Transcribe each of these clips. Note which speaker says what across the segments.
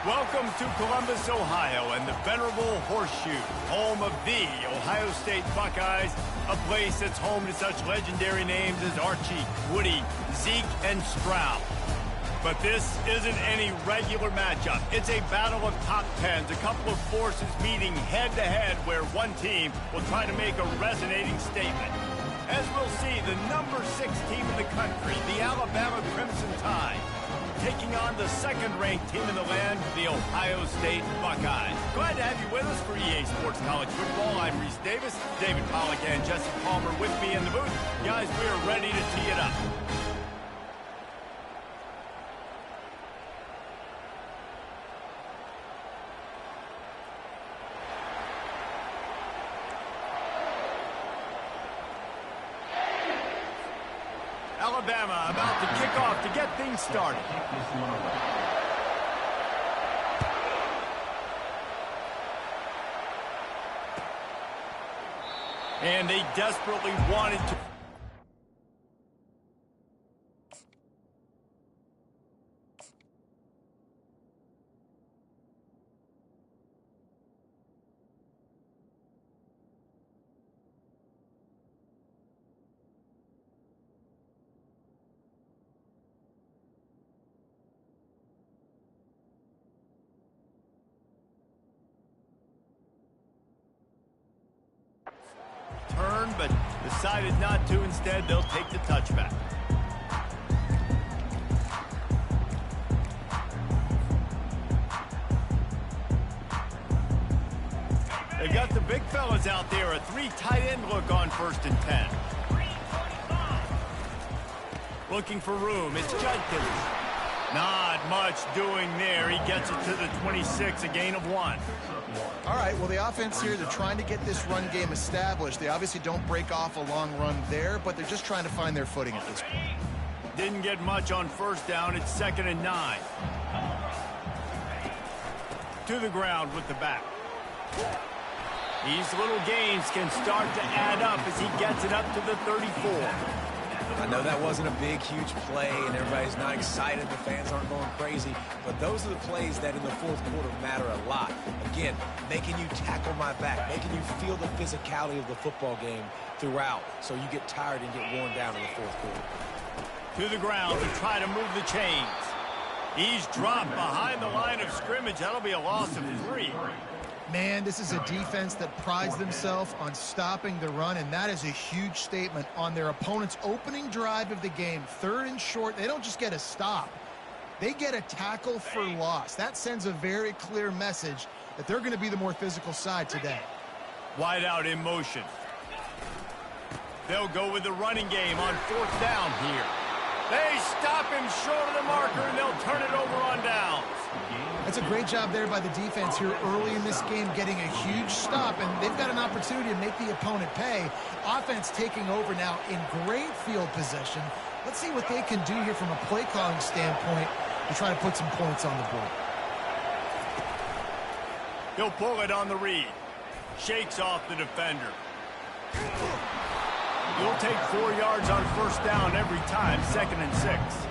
Speaker 1: Welcome to Columbus, Ohio, and the venerable Horseshoe, home of the Ohio State Buckeyes, a place that's home to such legendary names as Archie, Woody, Zeke, and Stroud. But this isn't any regular matchup. It's a battle of top tens, a couple of forces meeting head-to-head where one team will try to make a resonating statement. As we'll see, the number 6 team in the country, the Alabama Crimson Tide, taking on the second-ranked team in the land, the Ohio State Buckeyes. Glad to have you with us for EA Sports College Football. I'm Reese Davis, David Pollack and Jesse Palmer with me in the booth. Guys, we are ready to tee it up. Alabama about to kick off to get things started. And they desperately wanted to... turn, but decided not to. Instead, they'll take the touchback. They've got the big fellas out there. A 3 tight end look on 1st and 10. Looking for room. It's Judkins. Not much doing there. He gets it to the 26, a gain of 1.
Speaker 2: All right, well, the offense here, they're trying to get this run game established. They obviously don't break off a long run there, but they're just trying to find their footing at this point.
Speaker 1: Didn't get much on 1st down. It's 2nd and 9. To the ground with the back. These little gains can start to add up as he gets it up to the 34.
Speaker 3: I know that wasn't a big, huge play, and everybody's not excited. The fans aren't going crazy. But those are the plays that in the 4th quarter matter a lot. Again, making you tackle my back, making you feel the physicality of the football game throughout so you get tired and get worn down in the 4th quarter.
Speaker 1: To the ground to try to move the chains. He's dropped behind the line of scrimmage. That'll be a loss of 3.
Speaker 2: Man, this is a defense that prides themselves on stopping the run, and that is a huge statement on their opponent's opening drive of the game. 3rd and short, they don't just get a stop. They get a tackle for loss. That sends a very clear message that they're going to be the more physical side today.
Speaker 1: Wide out in motion. They'll go with the running game on 4th down here. They stop him short of the marker, and they'll turn it over on downs.
Speaker 2: That's a great job there by the defense here early in this game, getting a huge stop, and they've got an opportunity to make the opponent pay. Offense taking over now in great field position. Let's see what they can do here from a play calling standpoint to try to put some points on the board.
Speaker 1: He'll pull it on the read. Shakes off the defender. You'll take 4 yards on 1st down every time, 2nd and 6.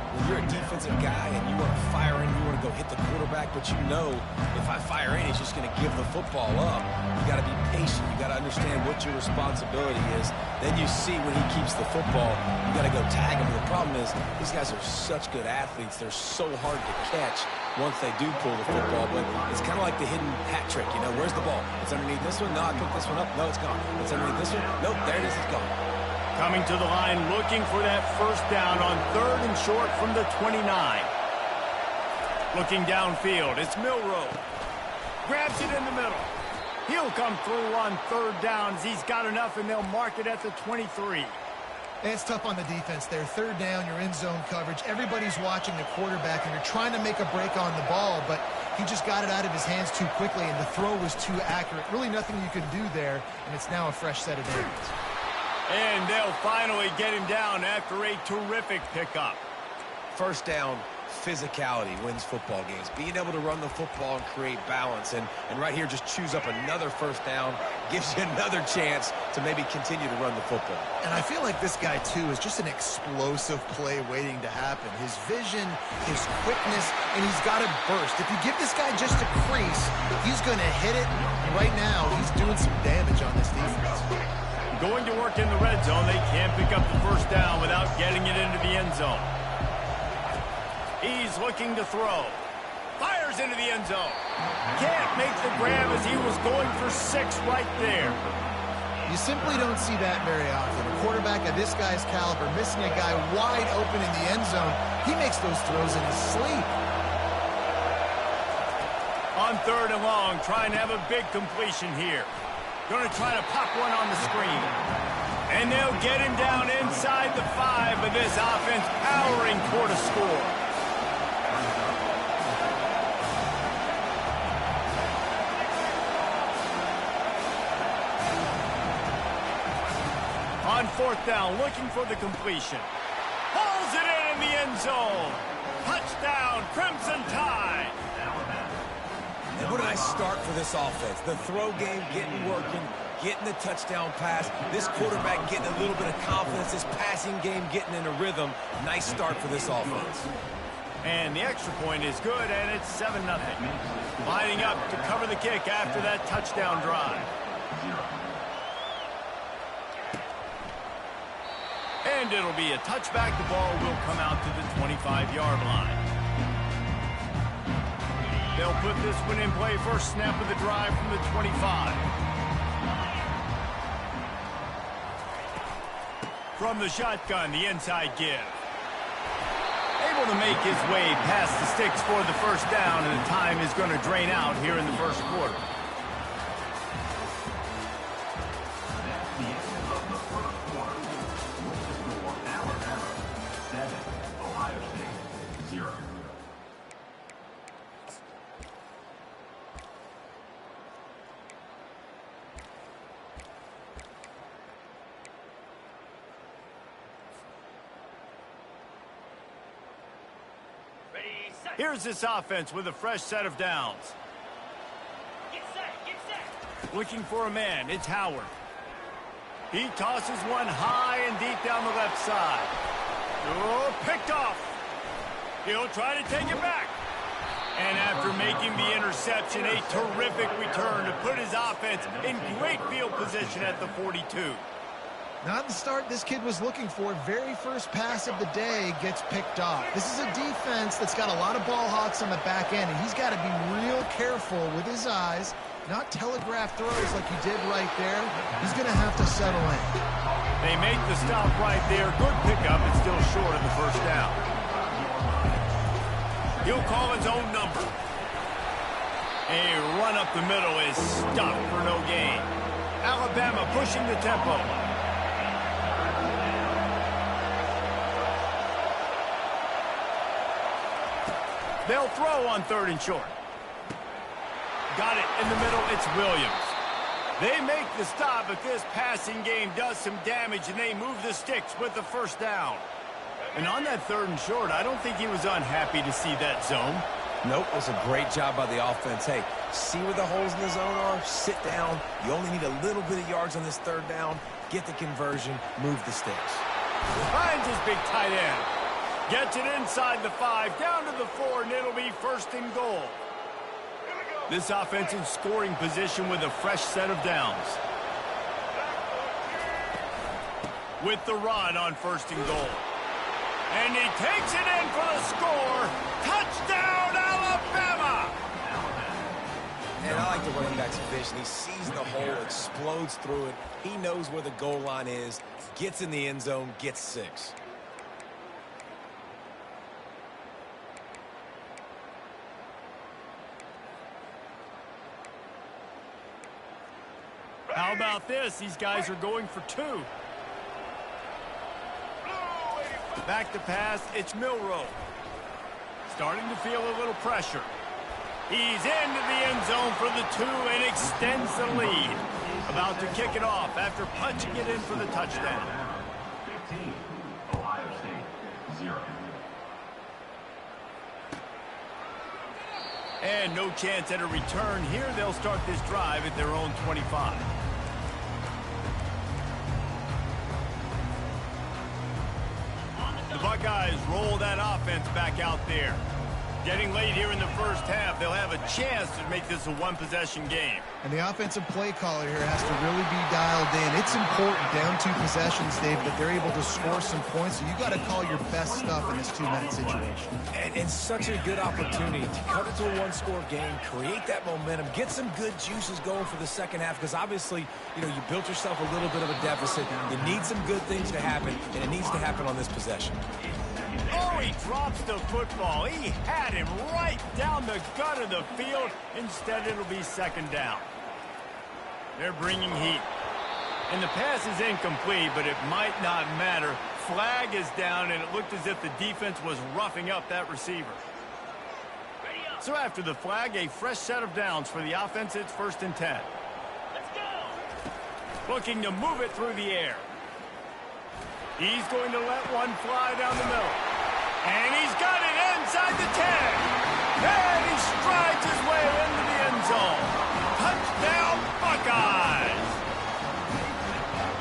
Speaker 3: When you're a defensive guy and you want to fire in, you want to go hit the quarterback, but you know if I fire in, he's just going to give the football up. You got to be patient. You got to understand what your responsibility is. Then you see when he keeps the football, you got to go tag him. The problem is these guys are such good athletes. They're so hard to catch once they do pull the football, but it's kind of like the hidden hat trick. You know, where's the ball? It's underneath this one. No, I picked this one up. No, it's gone. It's underneath this one. Nope, there it is. It's gone.
Speaker 1: Coming to the line, looking for that 1st down on 3rd and short from the 29. Looking downfield, it's Milroe. Grabs it in the middle. He'll come through on 3rd down as he's got enough, and they'll mark it at the 23.
Speaker 2: It's tough on the defense there. 3rd down, you're in zone coverage. Everybody's watching the quarterback, and you're trying to make a break on the ball, but he just got it out of his hands too quickly, and the throw was too accurate. Really nothing you can do there, and it's now a fresh set of downs.
Speaker 1: And they'll finally get him down after a terrific pickup.
Speaker 3: 1st down, physicality wins football games. Being able to run the football and create balance. And right here, just choose up another first down, gives you another chance to maybe continue to run the football.
Speaker 2: And I feel like this guy, too, is just an explosive play waiting to happen. His vision, his quickness, and he's got a burst. If you give this guy just a crease, he's going to hit it. And right now, he's doing some damage on this defense.
Speaker 1: Going to work in the red zone. They can't pick up the first down without getting it into the end zone. He's looking to throw. Fires into the end zone. Can't make the grab as he was going for 6 right there.
Speaker 2: You simply don't see that very often. A quarterback of this guy's caliber missing a guy wide open in the end zone. He makes those throws in his sleep.
Speaker 1: On 3rd and long, trying to have a big completion here. Going to try to pop one on the screen. And they'll get him down inside the 5, but this offense powering toward a score. On 4th down, looking for the completion. Pulls it in the end zone. Touchdown, Crimson Tide.
Speaker 3: And what a nice start for this offense. The throw game getting working, getting the touchdown pass. This quarterback getting a little bit of confidence. This passing game getting in a rhythm. Nice start for this offense.
Speaker 1: And the extra point is good, and it's 7-0. Lining up to cover the kick after that touchdown drive. And it'll be a touchback. The ball will come out to the 25-yard line. They'll put this one in play. First snap of the drive from the 25. From the shotgun, the inside give. Able to make his way past the sticks for the first down, and the time is going to drain out here in the first quarter. Here's this offense with a fresh set of downs.
Speaker 4: Get set.
Speaker 1: Looking for a man, it's Howard. He tosses one high and deep down the left side. Oh, picked off. He'll try to take it back. And after making the interception, a terrific return to put his offense in great field position at the 42.
Speaker 2: Not the start this kid was looking for. Very first pass of the day gets picked off. This is a defense that's got a lot of ball hawks on the back end, and he's got to be real careful with his eyes, not telegraph throws like he did right there. He's going to have to settle in.
Speaker 1: They make the stop right there. Good pickup, and still short of the first down. He'll call his own number. A run up the middle is stopped for no gain. Alabama pushing the tempo. They'll throw on 3rd and short. Got it in the middle. It's Williams. They make the stop, but this passing game does some damage, and they move the sticks with the first down. And on that 3rd and short, I don't think he was unhappy to see that zone.
Speaker 3: Nope, it was a great job by the offense. Hey, see where the holes in the zone are? Sit down. You only need a little bit of yards on this 3rd down. Get the conversion. Move the sticks.
Speaker 1: Finds his big tight end. Gets it inside the 5, down to the 4, and it'll be 1st and goal. This offense in scoring position with a fresh set of downs. With the run on 1st and goal. And he takes it in for the score. Touchdown, Alabama!
Speaker 3: And I like the running back's vision. He sees the hole, explodes through it. He knows where the goal line is, gets in the end zone, gets 6.
Speaker 1: How about this? These guys are going for 2. Back to pass, it's Milroe. Starting to feel a little pressure. He's into the end zone for the 2 and extends the lead. About to kick it off after punching it in for the touchdown.
Speaker 4: 15, Ohio State, 0.
Speaker 1: And no chance at a return here. They'll start this drive at their own 25. The Buckeyes roll that offense back out there. Getting late here in the first half, they'll have a chance to make this a one-possession game.
Speaker 2: And the offensive play caller here has to really be dialed in. It's important down 2 possessions, Dave, that they're able to score some points. So you got to call your best stuff in this 2-minute situation.
Speaker 3: And such a good opportunity to cut it to a one-score game, create that momentum, get some good juices going for the second half, because obviously, you know, you built yourself a little bit of a deficit. You need some good things to happen, and it needs to happen on this possession.
Speaker 1: Oh, he drops the football. He had him right down the gut of the field. Instead, it'll be second down. They're bringing heat. And the pass is incomplete, but it might not matter. Flag is down, and it looked as if the defense was roughing up that receiver. So after the flag, a fresh set of downs for the offense. It's 1st and 10.
Speaker 4: Let's go.
Speaker 1: Looking to move it through the air. He's going to let one fly down the middle. And he's got it inside the 10. And he strides his way into the end zone. Touchdown, Buckeyes.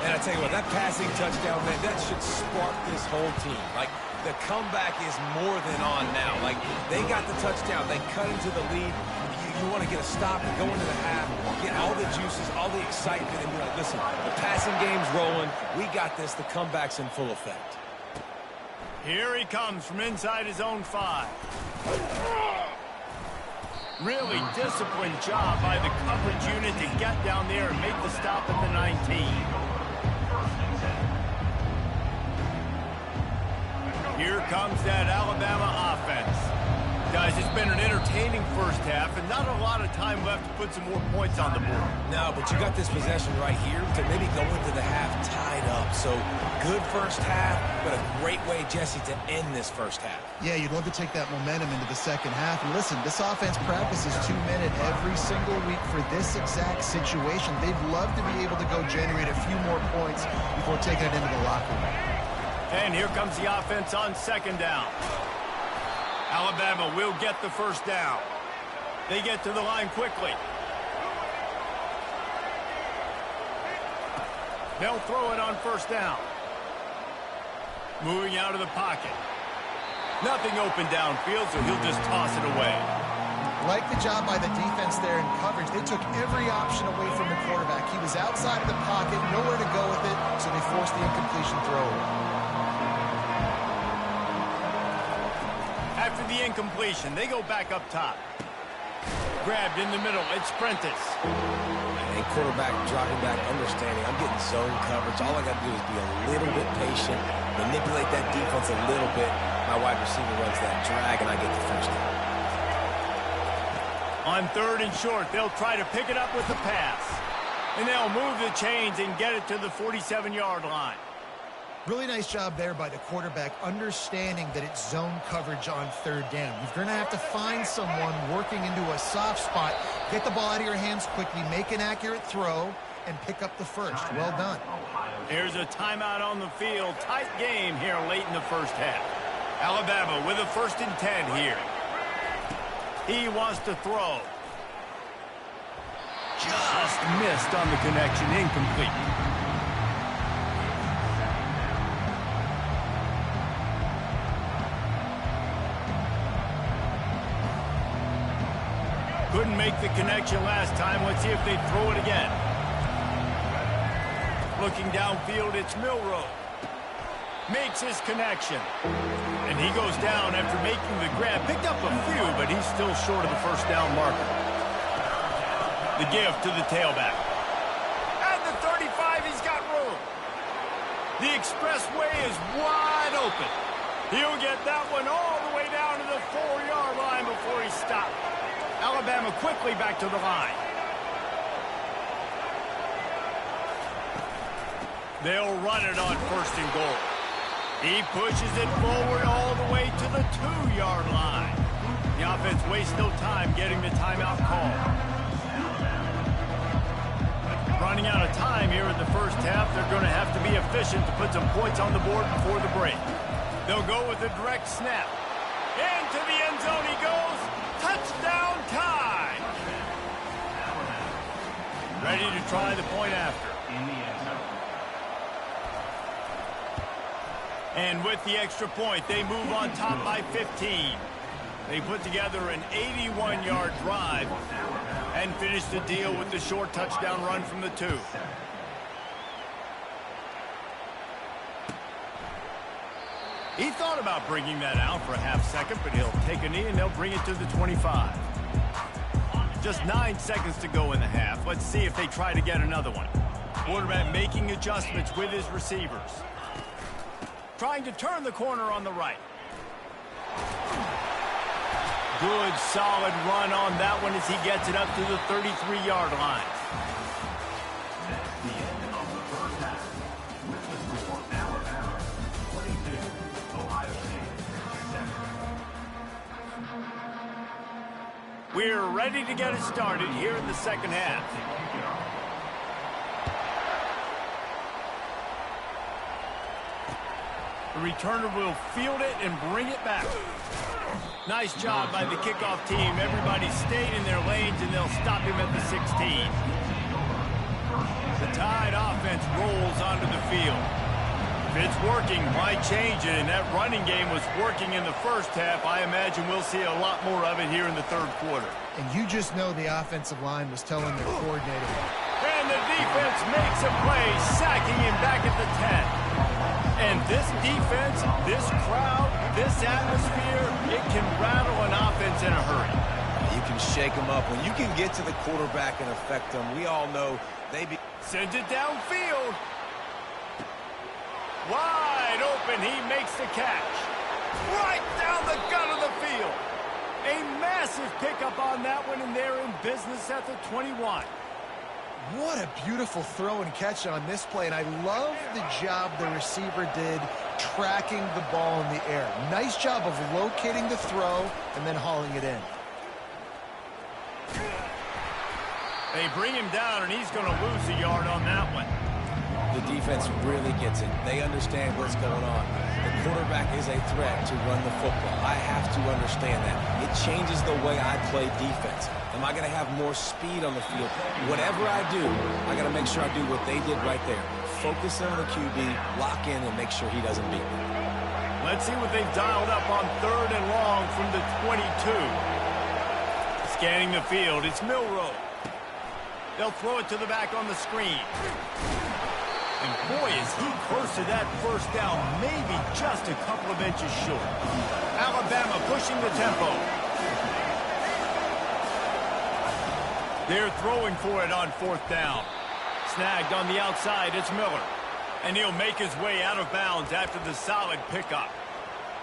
Speaker 3: And I tell you what, that passing touchdown, man, that should spark this whole team. Like, the comeback is more than on now. Like, they got the touchdown. They cut into the lead. You want to get a stop and go into the half, get all the juices, all the excitement, and be like, listen, the passing game's rolling. We got this. The comeback's in full effect.
Speaker 1: Here he comes from inside his own 5. Really disciplined job by the coverage unit to get down there and make the stop at the 19. Here comes that Alabama offense. Guys, it's been an entertaining first half and not a lot of time left to put some more points on the board.
Speaker 3: No, but you got this possession right here to maybe go into the half tied up. So good first half, but a great way, Jesse, to end this first half.
Speaker 2: Yeah, you'd love to take that momentum into the second half. And listen, this offense practices 2-minute every single week for this exact situation. They'd love to be able to go generate a few more points before taking it into the locker room.
Speaker 1: And here comes the offense on second down. Alabama will get the first down. They get to the line quickly. They'll throw it on first down. Moving out of the pocket. Nothing open downfield, so he'll just toss it away.
Speaker 2: Like the job by the defense there in coverage. They took every option away from the quarterback. He was outside of the pocket, nowhere to go with it, so they forced the incompletion throw.
Speaker 1: After the incompletion, they go back up top. Grabbed in the middle. It's Prentice.
Speaker 3: And quarterback dropping back, understanding I'm getting zone coverage. All I got to do is be a little bit patient, manipulate that defense a little bit. My wide receiver runs that drag, and I get the first down.
Speaker 1: On 3rd and short, they'll try to pick it up with the pass. And they'll move the chains and get it to the 47-yard line.
Speaker 2: Really nice job there by the quarterback, understanding that it's zone coverage on 3rd down. You're going to have to find someone working into a soft spot, get the ball out of your hands quickly, make an accurate throw, and pick up the first. Well done.
Speaker 1: Here's a timeout on the field. Tight game here late in the first half. Alabama with a 1st and 10 here. He wants to throw. Just missed on the connection. Incomplete. Couldn't make the connection last time. Let's see if they throw it again. Looking downfield, it's Milroe. Makes his connection. And he goes down after making the grab. Picked up a few, but he's still short of the first down marker. The give to the tailback. At the 35, he's got room. The expressway is wide open. He'll get that one all the way down to the 4-yard line before he stops. Alabama quickly back to the line. They'll run it on 1st and goal. He pushes it forward all the way to the 2-yard line. The offense wastes no time getting the timeout call. Running out of time here in the first half. They're going to have to be efficient to put some points on the board before the break. They'll go with a direct snap. Into the end zone he goes. Touchdown tie! Ready to try the point after. And with the extra point, they move on top by 15. They put together an 81-yard drive and finish the deal with the short touchdown run from the 2. He thought about bringing that out for a half second, but he'll take a knee and they'll bring it to the 25. Just 9 seconds to go in the half. Let's see if they try to get another one. Quarterback making adjustments with his receivers. Trying to turn the corner on the right. Good, solid run on that one as he gets it up to the 33-yard line. We're ready to get it started here in the second half. The returner will field it and bring it back. Nice job by the kickoff team. Everybody stayed in their lanes, and they'll stop him at the 16. The Tide offense rolls onto the field. If it's working, why change it? And that running game was working in the first half. I imagine we'll see a lot more of it here in the third quarter.
Speaker 2: And you just know the offensive line was telling their coordinator.
Speaker 1: And the defense makes a play, sacking him back at the 10. And this defense, this crowd, this atmosphere, it can rattle an offense in a hurry.
Speaker 3: You can shake them up. When you can get to the quarterback and affect them, we all know
Speaker 1: sends it downfield. Wide open, he makes the catch. Right down the gut of the field. A massive pickup on that one, and they're in business at the 21.
Speaker 2: What a beautiful throw and catch on this play, and I love the job the receiver did tracking the ball in the air. Nice job of locating the throw and then hauling it in.
Speaker 1: They bring him down, and he's going to lose a yard on that one.
Speaker 3: The defense really gets it. They understand what's going on. The quarterback is a threat to run the football. I have to understand that. It changes the way I play defense. Am I going to have more speed on the field? Whatever I do, I got to make sure I do what they did right there. Focus on the QB, lock in, and make sure he doesn't beat me.
Speaker 1: Let's see what they've dialed up on 3rd and long from the 22. Scanning the field, it's Milroe. They'll throw it to the back on the screen. And boy, is he close to that first down, maybe just a couple of inches short. Alabama pushing the tempo. They're throwing for it on 4th down. Snagged on the outside, it's Miller. And he'll make his way out of bounds after the solid pickup.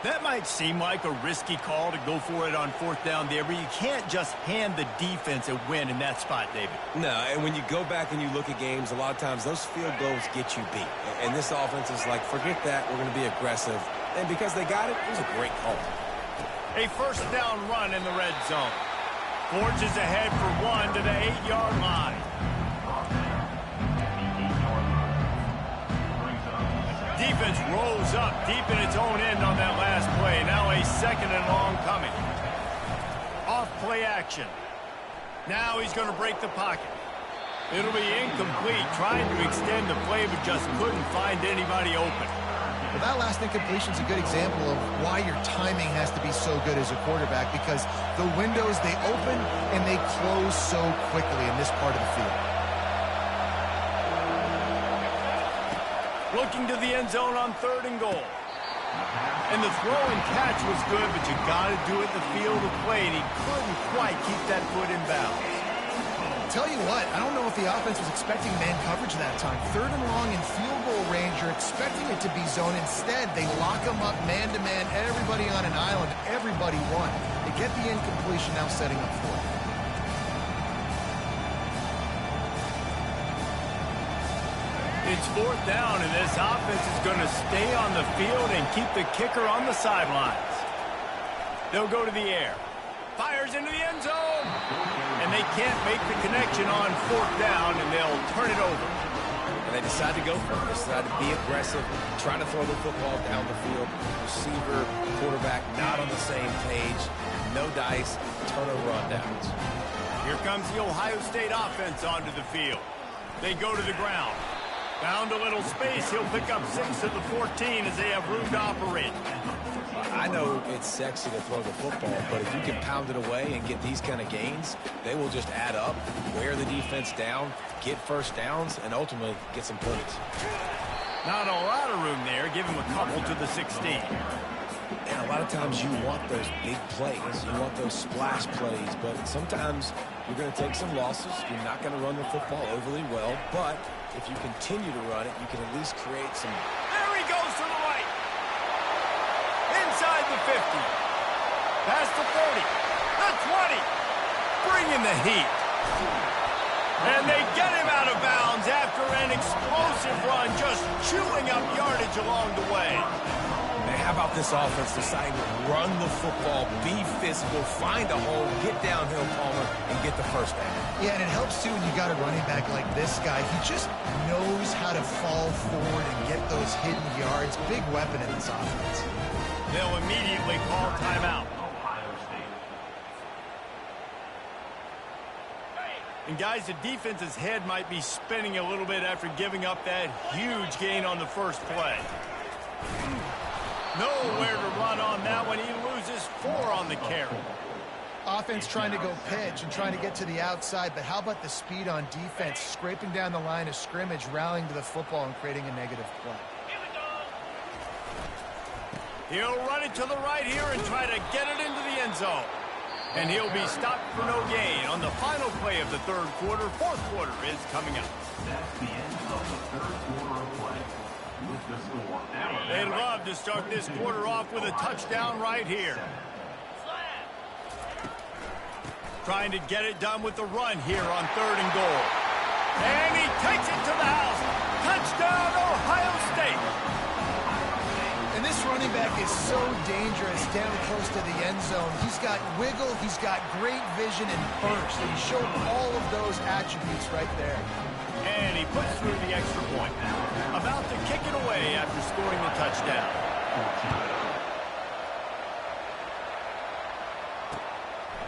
Speaker 1: That might seem like a risky call to go for it on 4th down there, but you can't just hand the defense a win in that spot, David.
Speaker 3: No, and when you go back and you look at games, a lot of times those field goals get you beat. And this offense is like, forget that, we're going to be aggressive. And because they got it, it was a great call.
Speaker 1: A 1st down run in the red zone. Forges ahead for 1 to the 8-yard line. Defense rolls up deep in its own end on that last play. Now a 2nd and long coming. Off play action. Now he's going to break the pocket. It'll be incomplete, trying to extend the play, but just couldn't find anybody open.
Speaker 2: Well, that last incompletion is a good example of why your timing has to be so good as a quarterback, because the windows, they open and they close so quickly in this part of the field.
Speaker 1: Looking to the end zone on 3rd and goal. And the throw and catch was good, but you got to do it in the field of play, and he couldn't quite keep that foot in bounds.
Speaker 2: Tell you what, I don't know if the offense was expecting man coverage that time. 3rd and long in field goal range, you're expecting it to be zone. Instead, they lock them up man-to-man, everybody on an island, everybody won. They get the incompletion, now setting up for it.
Speaker 1: It's 4th down, and this offense is going to stay on the field and keep the kicker on the sidelines. They'll go to the air. Fires into the end zone. And they can't make the connection on 4th down, and they'll turn it over.
Speaker 3: And they decide to go for it. They decide to be aggressive, try to throw the football down the field. Receiver, quarterback, not on the same page. No dice, ton of rundowns.
Speaker 1: Here comes the Ohio State offense onto the field. They go to the ground. Found a little space. He'll pick up 6 of the 14 as they have room to operate.
Speaker 3: I know it's sexy to throw the football, but if you can pound it away and get these kind of gains, they will just add up, wear the defense down, get first downs, and ultimately get some points.
Speaker 1: Not a lot of room there. Give him a couple to the 16.
Speaker 3: And a lot of times you want those big plays. You want those splash plays, but sometimes you're going to take some losses. You're not going to run the football overly well, but if you continue to run it, you can at least create some...
Speaker 1: There he goes to the right. Inside the 50. Past the 30. The 20. Bringing the heat. And they get him out of bounds after an explosive run, just chewing up yardage along the way.
Speaker 3: Man, how about this offense deciding to run the football, be physical, find a hole, get downhill, Palmer, and get the first down?
Speaker 2: Yeah, and it helps, too, when you got a running back like this guy. He just knows how to fall forward and get those hidden yards. Big weapon in this offense.
Speaker 1: They'll immediately call timeout. And guys, the defense's head might be spinning a little bit after giving up that huge gain on the first play. Nowhere to run on that one. He loses 4 on the carry.
Speaker 2: Offense trying to go pitch and trying to get to the outside, but how about the speed on defense, scraping down the line of scrimmage, rallying to the football and creating a negative play.
Speaker 1: He'll run it to the right here and try to get it into the end zone. And he'll be stopped for no gain on the final play of the third quarter. Fourth quarter is coming up.
Speaker 5: That's the end of the third quarter of play. With the score now.
Speaker 1: They'd love to start this quarter off with a touchdown right here. Trying to get it done with the run here on 3rd and goal. And he takes it to the house. Touchdown, Ohio State.
Speaker 2: And this running back is so dangerous down close to the end zone. He's got wiggle, he's got great vision and burst, and he showed all of those attributes right there.
Speaker 1: And he puts through the extra point. About to kick it away after scoring the touchdown.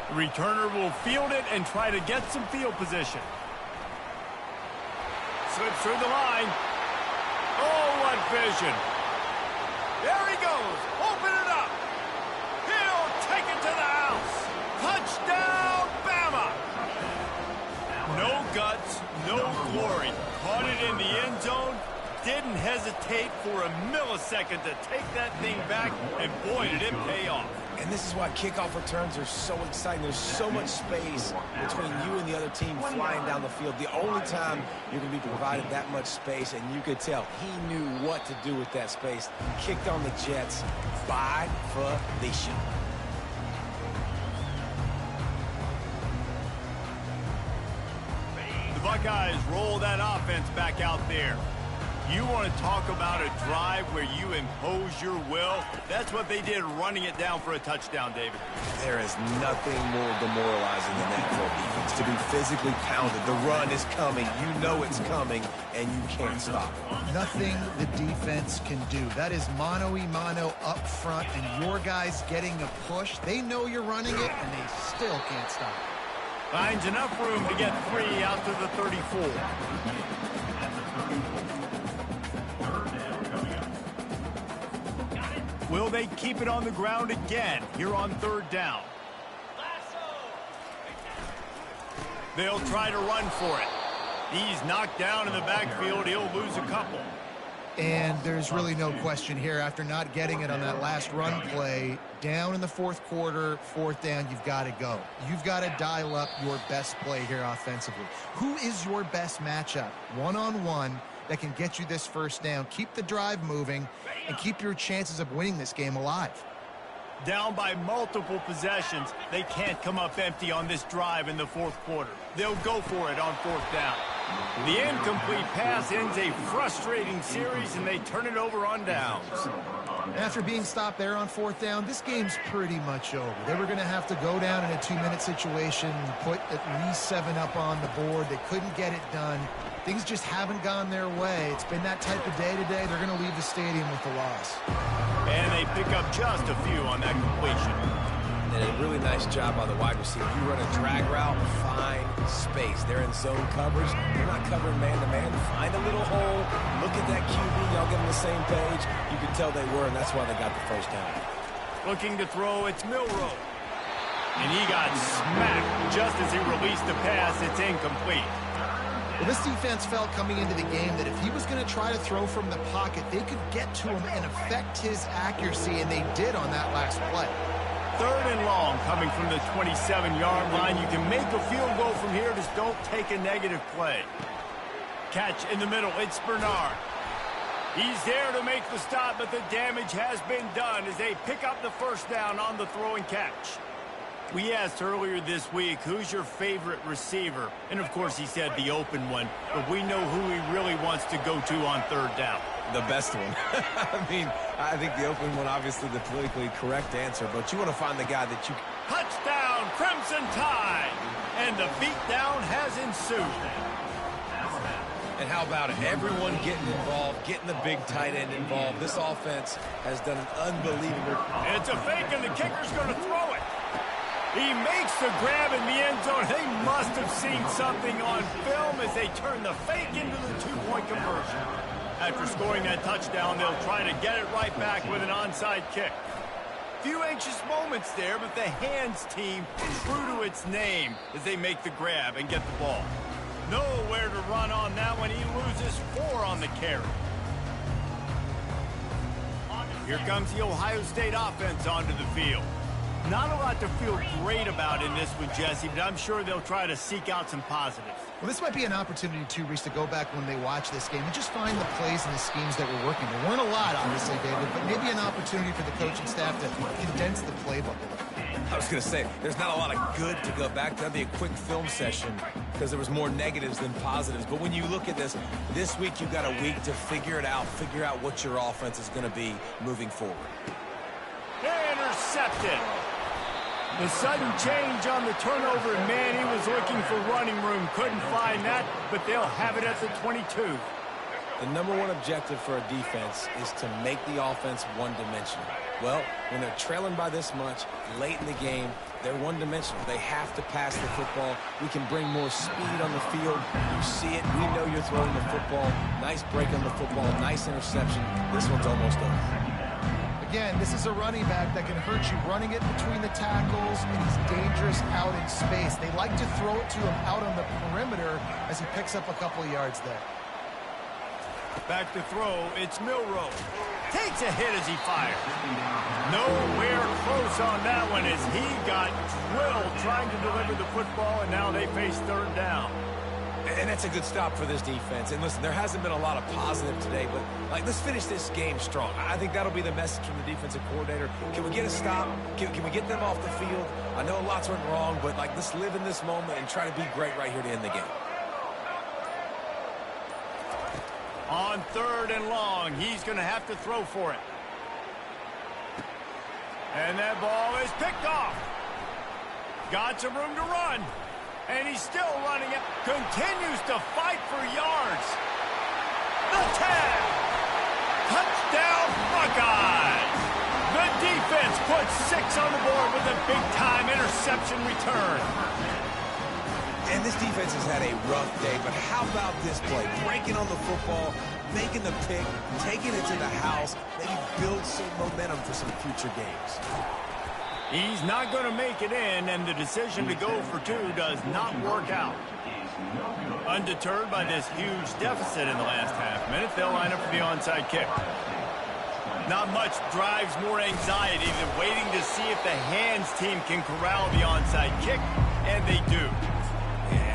Speaker 1: The returner will field it and try to get some field position. Slips through the line. Oh, what vision. There he goes. Open it up. He'll take it to the house. Touchdown, Bama. No guts, no glory. Caught it in the end zone. Didn't hesitate for a millisecond to take that thing back, and boy, did it pay off.
Speaker 3: And this is why kickoff returns are so exciting. There's so much space between you and the other team flying down the field. The only time you're going to be provided that much space, and you could tell he knew what to do with that space. Kicked on the Jets by Felicia.
Speaker 1: The Buckeyes roll that offense back out there. You want to talk about a drive where you impose your will? That's what they did, running it down for a touchdown, David.
Speaker 3: There is nothing more demoralizing than that for a defense, to be physically pounded. The run is coming. You know it's coming, and you can't stop it.
Speaker 2: Nothing the defense can do. That is mano-a-mano up front, and your guys getting a push. They know you're running it, and they still can't stop it.
Speaker 1: Finds enough room to get 3 out to the 34. Will they keep it on the ground again here on 3rd down? They'll try to run for it. He's knocked down in the backfield. He'll lose a couple.
Speaker 2: And there's really no question here, after not getting it on that last run play, down in the 4th quarter, 4th down, you've got to go. You've got to dial up your best play here offensively. Who is your best matchup, one-on-one, that can get you this first down, keep the drive moving, and keep your chances of winning this game alive?
Speaker 1: Down by multiple possessions, they can't come up empty on this drive in the 4th quarter. They'll go for it on 4th down. The incomplete pass ends a frustrating series, and they turn it over on downs.
Speaker 2: After being stopped there on 4th down, this game's pretty much over. They were going to have to go down in a 2-minute situation, put at least 7 up on the board. They couldn't get it done. Things just haven't gone their way. It's been that type of day today. They're going to leave the stadium with the loss.
Speaker 1: And they pick up just a few on that completion.
Speaker 3: And a really nice job by the wide receiver. You run a drag route, find space. They're in zone coverage. They're not covering man-to-man. Find a little hole. Look at that QB. Y'all get on the same page. You can tell they were, and that's why they got the first down.
Speaker 1: Looking to throw, it's Milroe. And he got smacked just as he released the pass. It's incomplete.
Speaker 2: Well, this defense felt coming into the game that if he was going to try to throw from the pocket, they could get to him and affect his accuracy, and they did on that last play.
Speaker 1: 3rd and long coming from the 27-yard line. You can make a field goal from here. Just don't take a negative play. Catch in the middle. It's Bernard. He's there to make the stop, but the damage has been done as they pick up the first down on the throw and catch. We asked earlier this week, who's your favorite receiver? And, of course, he said the open one, but we know who he really wants to go to on 3rd down.
Speaker 3: The best one. I mean, I think the open one, obviously the politically correct answer, but you want to find the guy that you...
Speaker 1: Touchdown, Crimson Tide! And the beatdown has ensued.
Speaker 3: And how about it? Everyone getting involved, getting the big tight end involved. This offense has done an unbelievable...
Speaker 1: It's a fake, and the kicker's going to throw it. He makes the grab in the end zone. They must have seen something on film as they turn the fake into the two-point conversion. After scoring that touchdown, they'll try to get it right back with an onside kick. Few anxious moments there, but the hands team true to its name as they make the grab and get the ball. Nowhere to run on that one. He loses 4 on the carry. Here comes the Ohio State offense onto the field. Not a lot to feel great about in this one, Jesse, but I'm sure they'll try to seek out some positives.
Speaker 2: Well, this might be an opportunity, too, Reese, to go back when they watch this game and just find the plays and the schemes that were working. There weren't a lot, obviously, David, but maybe an opportunity for the coaching staff to condense the playbook.
Speaker 3: I was going to say, there's not a lot of good to go back. That'd be a quick film session because there was more negatives than positives. But when you look at this week you've got a week to figure it out, figure out what your offense is going to be moving forward.
Speaker 1: Intercepted. The sudden change on the turnover, and man, he was looking for running room. Couldn't find that, but they'll have it at the 22.
Speaker 3: The number one objective for a defense is to make the offense one-dimensional. Well, when they're trailing by this much, late in the game, they're one-dimensional. They have to pass the football. We can bring more speed on the field. You see it. We know you're throwing the football. Nice break on the football. Nice interception. This one's almost over.
Speaker 2: Again, this is a running back that can hurt you running it between the tackles, and he's dangerous out in space. They like to throw it to him out on the perimeter as he picks up a couple of yards there.
Speaker 1: Back to throw, it's Milroe. Takes a hit as he fires. Nowhere close on that one as he got drilled trying to deliver the football, and now they face 3rd down.
Speaker 3: And that's a good stop for this defense. And listen, there hasn't been a lot of positive today, but let's finish this game strong. I think that'll be the message from the defensive coordinator. Can we get a stop? Can we get them off the field? I know lots went wrong, but let's live in this moment and try to be great right here to end the game.
Speaker 1: On 3rd and long, he's going to have to throw for it. And that ball is picked off. Got some room to run. And he's still running it. Continues to fight for yards. The tag. Touchdown, Buckeyes. The defense puts 6 on the board with a big-time interception return.
Speaker 3: And this defense has had a rough day, but how about this play? Breaking on the football, making the pick, taking it to the house, maybe build some momentum for some future games.
Speaker 1: He's not going to make it in, and the decision to go for 2 does not work out. Undeterred by this huge deficit in the last half-minute, they'll line up for the onside kick. Not much drives more anxiety than waiting to see if the hands team can corral the onside kick, and they do.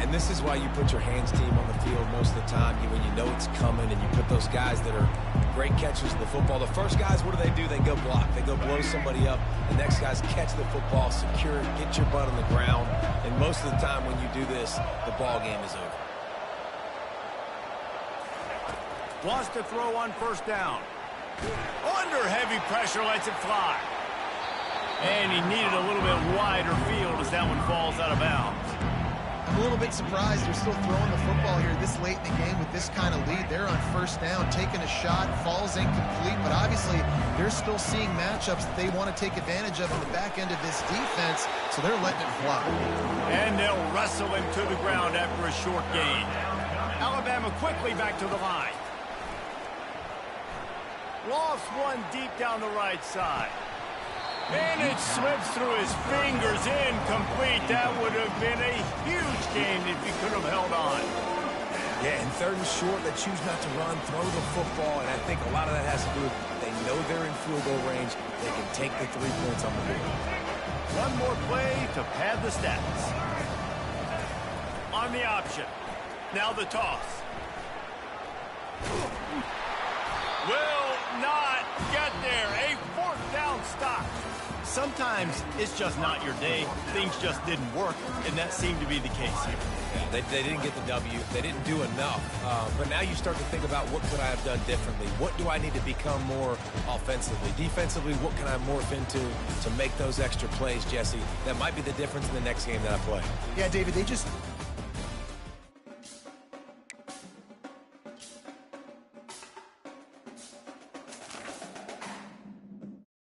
Speaker 3: And this is why you put your hands team on the field most of the time, when you know it's coming, and you put those guys that are great catchers of the football. The first guys, what do? They go block. They go blow somebody up. The next guys catch the football, secure it, get your butt on the ground. And most of the time when you do this, the ball game is over.
Speaker 1: Wants to throw on 1st down. Under heavy pressure, lets it fly. And he needed a little bit wider field as that one falls out of bounds.
Speaker 2: I'm a little bit surprised they're still throwing the football here this late in the game with this kind of lead. They're on first down, taking a shot, falls incomplete, but obviously they're still seeing matchups that they want to take advantage of in the back end of this defense, so they're letting it fly.
Speaker 1: And they'll wrestle him to the ground after a short gain. Alabama quickly back to the line. Lost one deep down the right side. And it slips through his fingers, incomplete. That would have been a huge gain if he could have held on.
Speaker 3: Yeah, and third and short, they choose not to run, throw the football, and I think a lot of that has to do with they know they're in field goal range. They can take the 3 points on the board.
Speaker 1: One more play to pad the stats. On the option. Now the toss. Will not get there. A fourth down stop. Sometimes it's just not your day. Things just didn't work, and that seemed to be the case here.
Speaker 3: Yeah, they didn't get the W. They didn't do enough. But now you start to think about what could I have done differently? What do I need to become more offensively? Defensively, what can I morph into to make those extra plays, Jesse? That might be the difference in the next game that I play.
Speaker 2: Yeah, David, they just